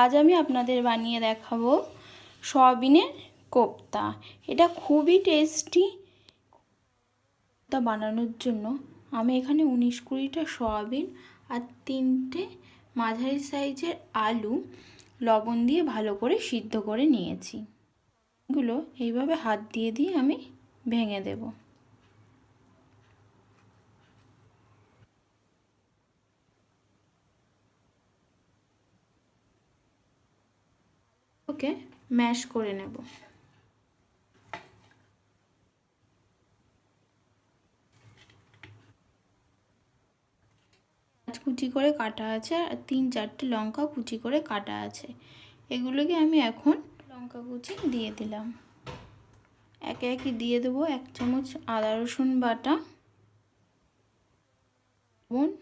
আজ আমি আপনাদের বানিয়ে দেখাবো সয়াবিনের কোপ্তা। এটা খুবই টেস্টি। কোপ্তা বানানোর জন্য আমি এখানে 19-20টা সয়াবিন আর 3টে মাঝারি সাইজের আলু লবণ দিয়ে ভালো করে সিদ্ধ করে নিয়েছি। এগুলো এইভাবে হাত দিয়ে আমি ভেঙে দেব। ওকে ম্যাশ করে নেব। কুচি করে কাটা আছে আর 3-4টে লঙ্কা কুচি করে কাটা আছে। এগুলোকে আমি এখন লঙ্কা কুচি দিয়ে দিলাম। একে একে দিয়ে দেবো 1 চামচ আদা রসুন বাটা,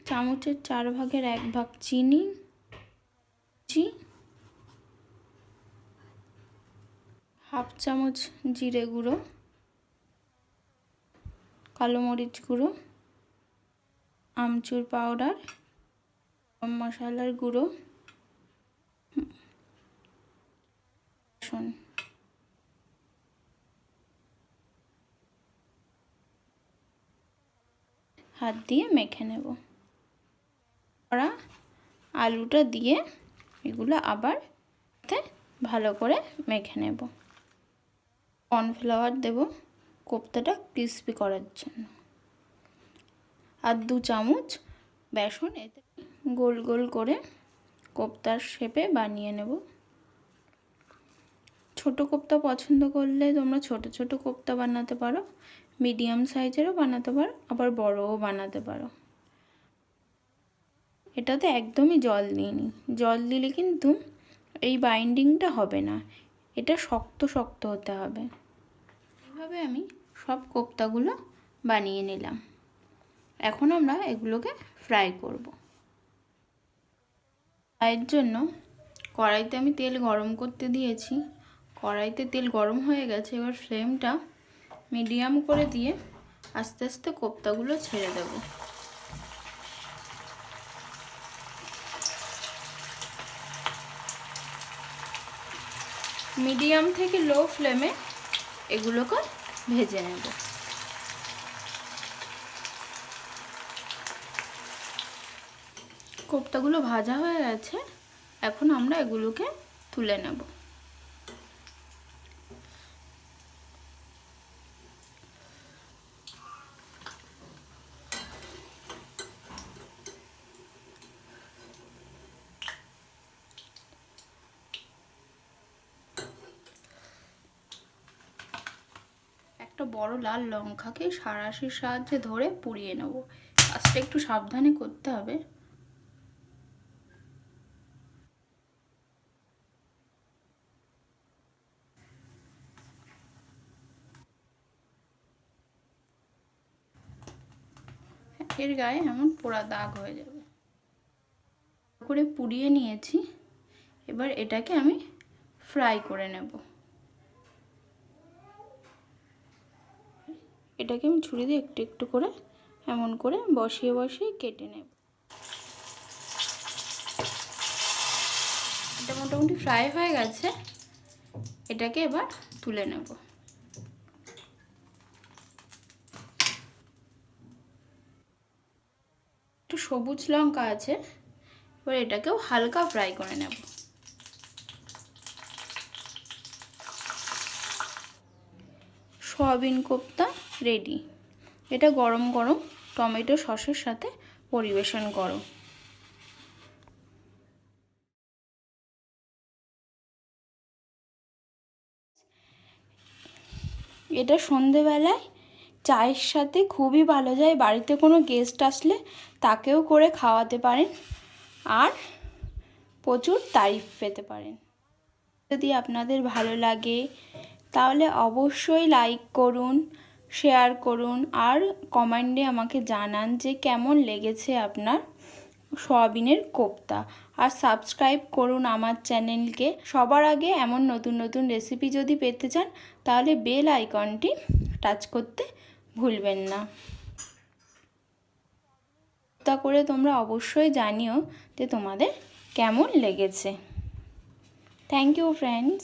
চামচের 4 ভাগের 1 ভাগ চিনি, হাফ চামচ জিরে গুঁড়ো, কালো মরিচ গুঁড়ো, আমচুর পাউডার, গরম মশলার গুঁড়ো, হাত দিয়ে মেখে নেব। ওরা আলুটা দিয়ে এগুলো আবার ভালো করে মেখে নেব। কর্নফ্লাওয়ার দেব কোপ্তাটা ক্রিস্পি করার জন্য, আর 2 চামচ বেসন এতে গোল গোল করে কোপ্তার শেপে বানিয়ে নেব। ছোট কোপ্তা পছন্দ করলে তোমরা ছোট ছোট কোপ্তা বানাতে পারো, মিডিয়াম সাইজেরও বানাতে পারো, আবার বড়ও বানাতে পারো। এটাতে একদমই জল দিইনি, জল দিলে কিন্তু এই বাইন্ডিংটা হবে না, এটা শক্ত শক্ত হতে হবে। এইভাবে আমি সব কোপ্তাগুলো বানিয়ে নিলাম। এখন আমরা এগুলোকে ফ্রাই করব। ফ্রাইয়ের জন্য কড়াইতে আমি তেল গরম করতে দিয়েছি। কড়াইতে তেল গরম হয়ে গেছে, এবার ফ্লেমটা মিডিয়াম করে দিয়ে আস্তে আস্তে কোপ্তাগুলো ছেড়ে দেব। মিডিয়াম থেকে লো ফ্লেমে এগুলোকে ভেজে নেব। কোপ্তাগুলো ভাজা হয়ে গেছে, এখন আমরা এগুলোকে তুলে নেব। একটা বড় লাল লঙ্কাকে সাঁড়াশির সাহায্যে ধরে পুড়িয়ে নেব। কাজটা একটু সাবধানে করতে হবে। এর গায়ে এমন পোড়া দাগ হয়ে যাবে। করে পুড়িয়ে নিয়েছি, এবার এটাকে আমি ফ্রাই করে নেব। এটাকে আমি ছুরি দিয়ে একটু একটু করে এমন করে বসিয়ে বসিয়ে কেটে নেব। এটা মোটামুটি ফ্রাই হয়ে গেছে, এটাকে এবার তুলে নেব। একটু সবুজ লঙ্কা আছে, এবার এটাকেও হালকা ফ্রাই করে নেব। Soybean kofta ready. এটা গরম গরম টমেটো সসের সাথে পরিবেশন করো। এটা সন্ধেবেলায় চায়ের সাথে খুবই ভালো যায়। বাড়িতে কোনো গেস্ট আসলে তাকেও করে খাওয়াতে পারেন আর প্রচুর তারিফ পেতে পারেন। যদি আপনাদের ভালো লাগে তাহলে অবশ্যই লাইক করুন, শেয়ার করুন আর কমেন্টে আমাকে জানান যে কেমন লেগেছে আপনার সয়াবিনের কোপ্তা। আর সাবস্ক্রাইব করুন আমার চ্যানেলকে। সবার আগে এমন নতুন নতুন রেসিপি যদি পেতে চান তাহলে বেল আইকনটি টাচ করতে ভুলবেন না। তা করে তোমরা অবশ্যই জানিও যে তোমাদের কেমন লেগেছে। Thank you friends.